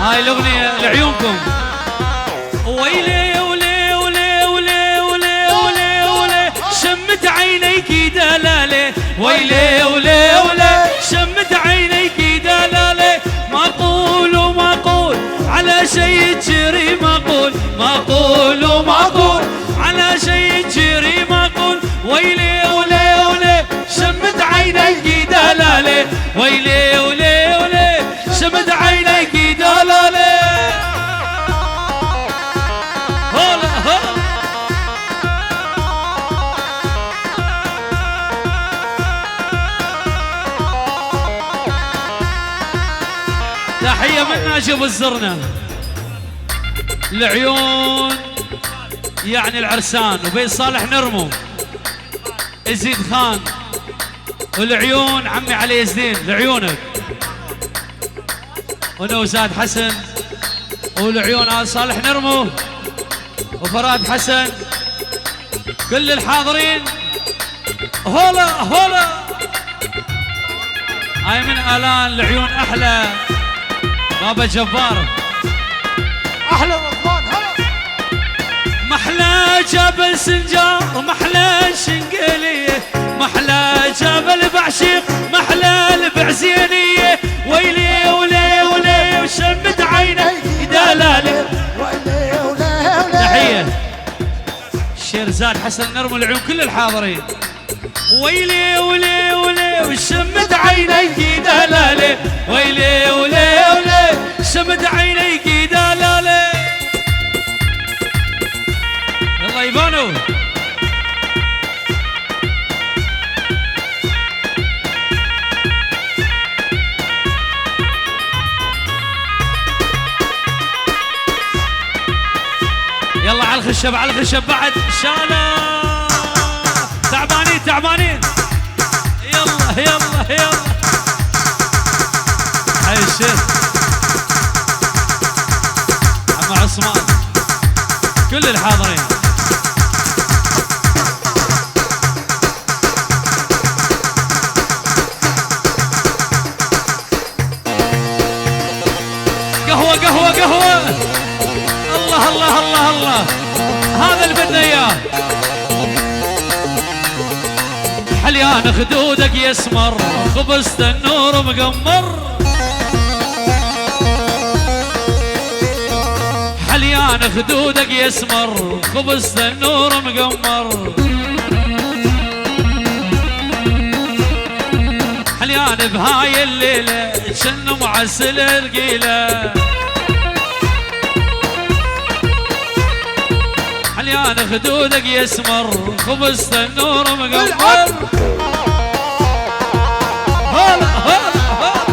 هاي الاغنيه لعيونكم. ويلي ولي ولي ولي ولي ولي ولي شمت عينيك دلاله، ويلي ولي ولي شمت عينيك دلاله، ما اقول وما اقول على شيء تجري، ما اقول ما اقول وما اقول على شيء تجري، ما اقول ويلي ولي ولي شمت عينيك دلاله، ويلي ولي ولي شمت عينيك دلاله. هلا هلا تحية من ناجب الزرنة العيون يعني العرسان وبين صالح نرمو يزيد خان، والعيون عمي علي يزدين لعيونك، ونوزاد حسن، والعيون آل صالح نرمو وفراد حسن، كل الحاضرين. هولا هولا هاي من آلان العيون أحلى بابا جبار، احلى رضوان. هلا محلى جبل سنجار، محلى الشنقلية، محلى جبل بعشيق، محلى البعزينية، ويلي ولي ولي وشمت عينك دلالة. ويلي ولي ولي. تحية الشيرزاد حسن نرمو العيون كل الحاضرين. ويلي ولي ولي وشمت عينيك دلالة، ويلي ولي ولي شمت عينيك دلالة. يلا يبانو يلا على الخشب على الخشب بعد شالا تعبانين تعبانين. يلا يلا يلا حي الشيخ عم عثمان كل الحاضرين. قهوة قهوة قهوة. الله الله الله الله هذا اللي بدنا اياه. حليان خدودك يسمر، خبزت النور مقمر، حليان خدودك يسمر، خبزت النور مقمر، حليان بهاي الليلة شن معسل القيلة، حليان خدودك يسمر، خبزت النور مقمر. هلا هلا هلا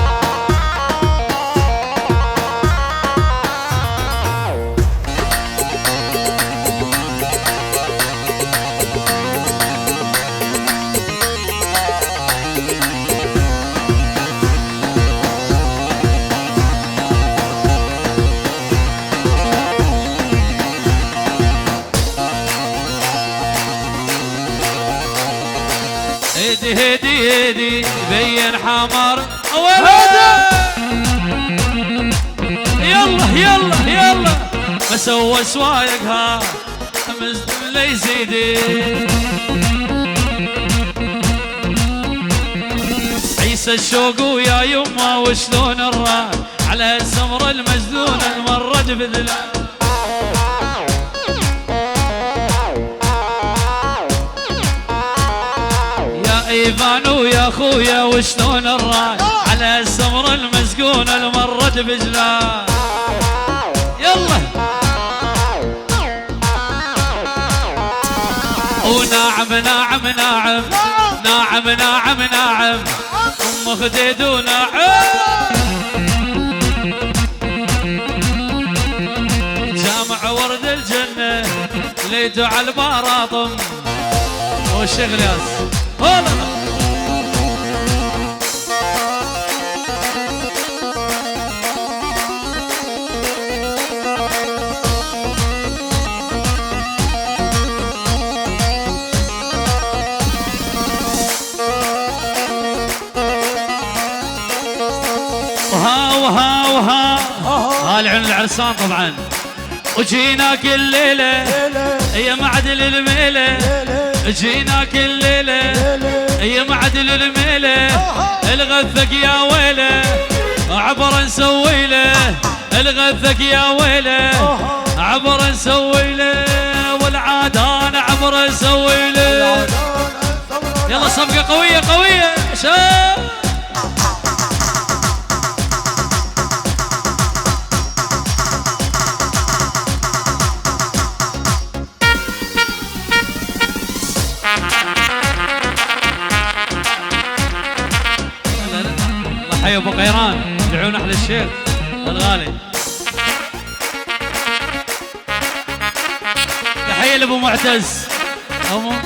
هدي هدي هدي بين حمر يلا يلا يلا مسوى سوايق ها مزدم ليزيدي. عيسى الشوق ويا يما وشلون الراد على السمر المجنون المرد بذلال. ايفان ويا خويا وشلون الراي على السمر المسكون المرد بجلال. يلا وناعم ناعم ناعم ناعم ناعم ناعم ام خديد وناعم جامع ورد الجنة ليتو على البراطم والشغل ياس. هلا وها العين العرسان طبعا. وجيناك الليلة يا معدل الميلة، جيناك الليلة يا معدل الميلة، الغثك يا ويله عبر نسوي له، الغثك يا ويله عبر نسوي له، والعادان عبر نسوي له. يلا صفقة قوية قوية شاب. الله حي ابو قيران، العيون احلى الشيخ الغالي. تحية لابو معتز،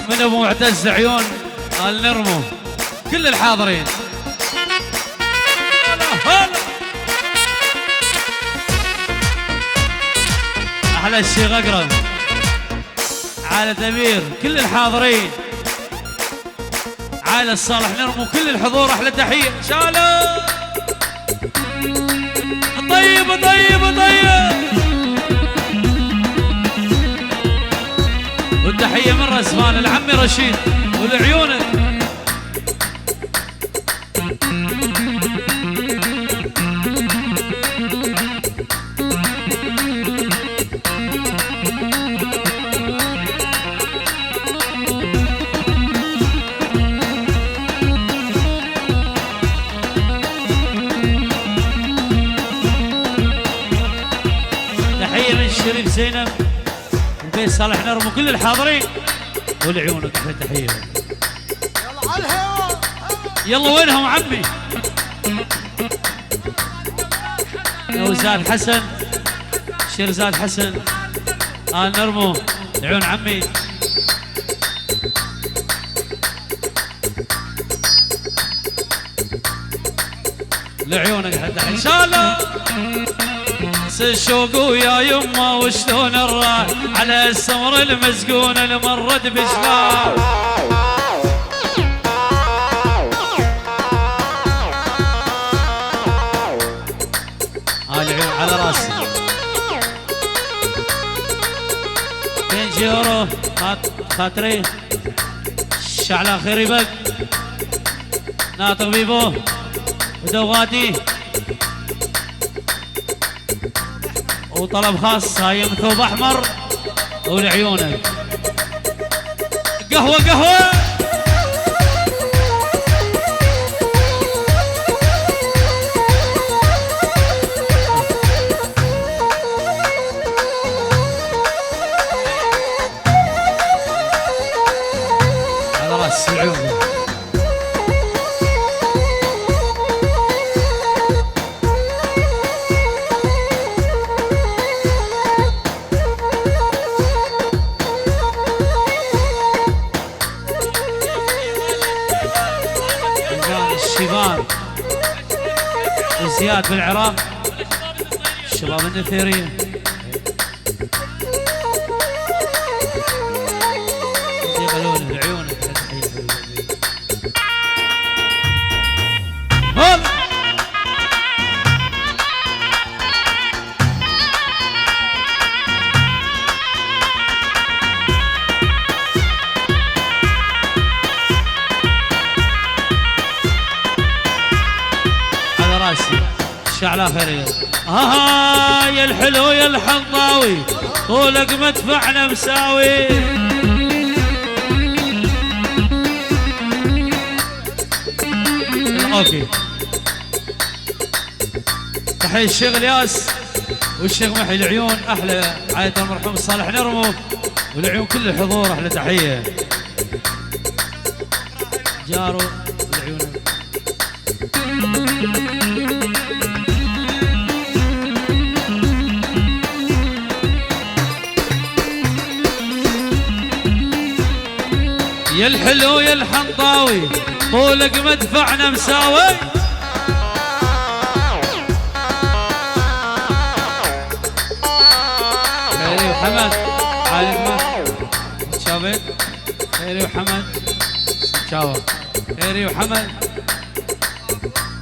من ابو معتز عيون النرمو، كل الحاضرين. احلى الشيخ اقرب، عائلة امير، كل الحاضرين، عائلة صالح نرمو، كل الحضور احلى تحية. شالو طيب طيب طيب. والتحية من رسمان العمي رشيد والعيونك. شريف زينب، البيت صالح نرمو، كل الحاضرين والعيونك احلى تحيه. يلا على الهواء. يلا وينهم عمي؟ وزاد حسن، شيرزاد حسن، نرمو، العيون عمي. لعيونك احلى تحيه ان شاء الله. الشوق ويا يما وشلون الراح على السمر المسقون المرد بشلاح. العيون على راسي. 2 يورو خاطري شعلة خير يبق ناطق بيبو ودوغاتي، وطلب خاص هايم ثوب احمر ولعيونك. قهوه قهوه. على راس العيون. الشباب وزياد بالعراق، الشباب النثيرية. يقلون العيون. شعلة خيرية. يا الحلو يا الحنطاوي، طولك مدفعنا مساوي. اوكي. تحية الشيخ الياس والشيخ محي، العيون احلى عائلة المرحوم صالح نرمو، والعيون كل الحضور احلى تحية. جارو العيون. يا الحلو يا الحنطاوي، طولك مدفعنا مساوي. خيري وحمد عالم شابك، خيري وحمد شاوة، خيري وحمد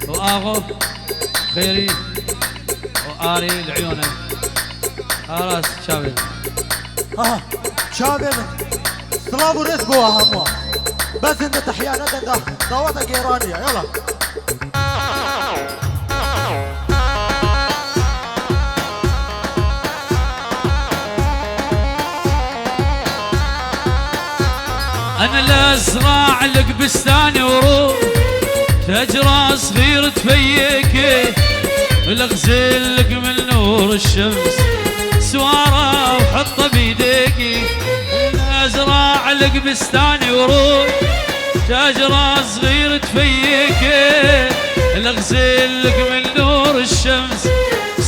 وآغو، خيري وآري العيونة خلاص شابين شابين سلافو رزقوا هموا بس انت تحيانا ده صوتك ايرانية يلا انا لا ازرع لك بستاني ورود شجرة صغيرة تفيكي الغزل لك من نور الشمس سوارة وحطه بيديكي ازرع لك بستاني ورود شجرة صغيرة تفيكي الغزل لك من نور الشمس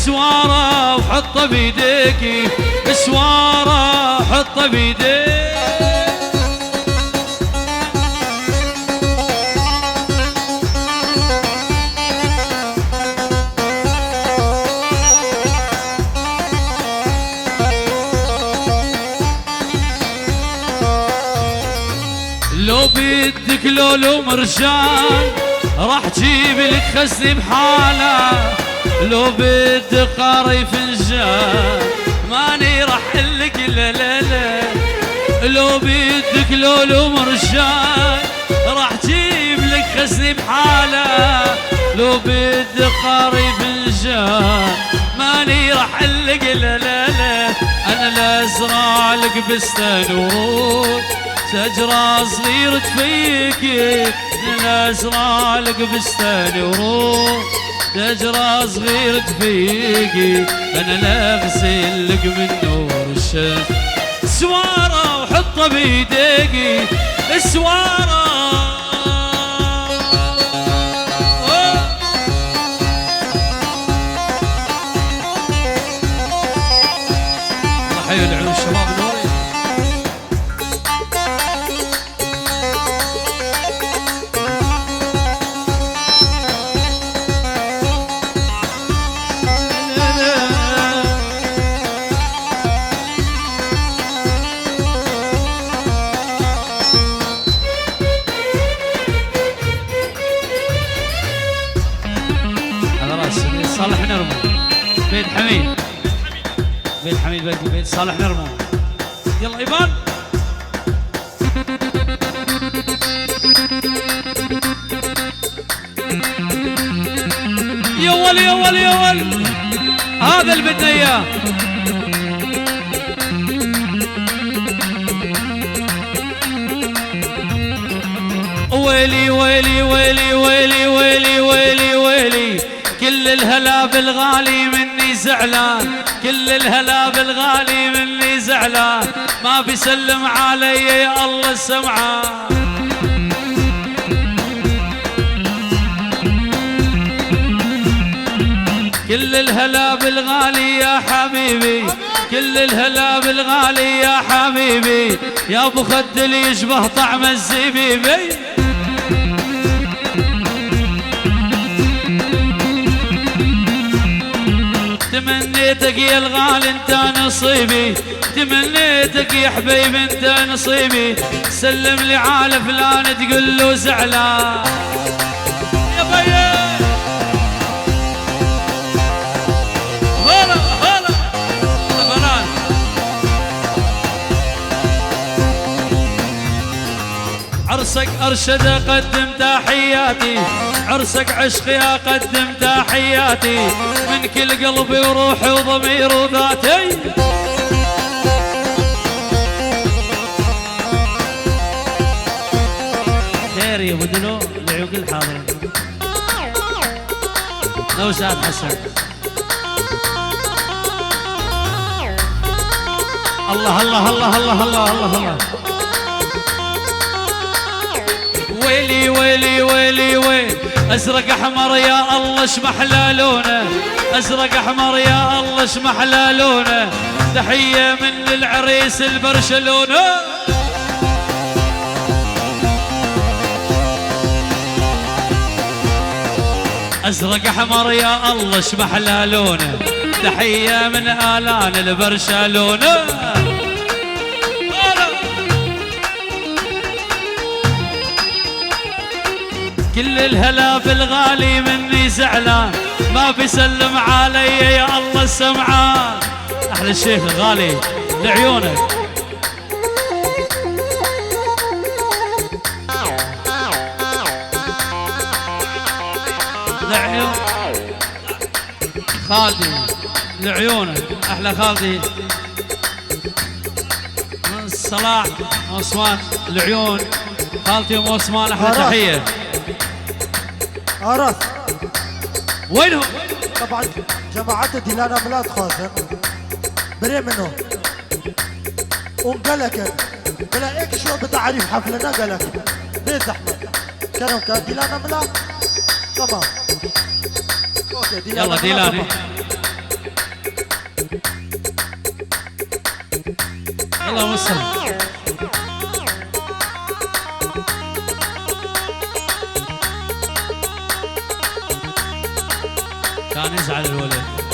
سوارة وحطه بيديكي سوارة حطه بيديكي لو بدك لولو مرجان راح جيب لك خزي بحاله لو بدك قاري فنجان ماني راح لك لا لا لا لو بدك لولو مرجان راح جيب لك خزي بحاله لو بدك قاري فنجان ماني راح لك لا لا لا انا لا ازرع لك بستان ورود شجرة صغيرة تفيكي لا ازرع لك بستان ورود شجرة صغيرة تفيكي انا لا اغسل لك من نور الشمس سوارة وحطها بيديكي سوارة حي العيون الشباب نوري صالح نرمو بيت حميد بيت حميد بيت صالح نرمو يلا ايمان يا ول يا ول يا ول هذا اللي بدنا اياه ويلي ويلي ويلي ويلي ويلي ويلي ويلي كل الهلا بالغالي مني زعلان كل الهلا بالغالي مني زعلان ما بيسلم علي يا الله سمعان كل الهلا بالغالي يا حبيبي كل الهلا بالغالي يا حبيبي يا ابو خد اللي يشبه طعم الزبيبي تمنيتك يا الغالي انت نصيبي تمنيتك يا حبيب انت نصيبي سلم لي على فلان تقول له زعلان يا بيي هلا هلا فلان عرسك ارشد اقدم تحياتي عرسك عشقي اقدم تحياتي من كل قلبي وروحي وضميري وذاتي خير يا ابو دلو العيوق الحاضرين لو سعد حسن الله الله الله الله الله الله الله ويلي ويلي ويلي ويلي ازرق احمر يا الله اش محلى لونه ازرق احمر يا الله اش محلى لونه تحيه من العريس البرشلونه ازرق احمر يا الله اش محلى لونه تحيه من الان البرشلونه كل الهلا بالغالي مني زعلان ما بيسلم علي يا الله السمعان. احلى الشيخ الغالي لعيونك. لعيون خالدي لعيونك احلى خالدي من صلاح عثمان العيون. خالتي ام عثمان احلى تحيه. راس وينهم؟ طبعا جماعة ديلانا ميلاد خازن بري منه ومقلك بلا هيك شو بتعريف حفلنا قلك بيت احمد كانوا كان ديلانا ميلاد تمام. اوكي ديلانا يلا ديلاني. يلا وصل. كان يزعل الولد.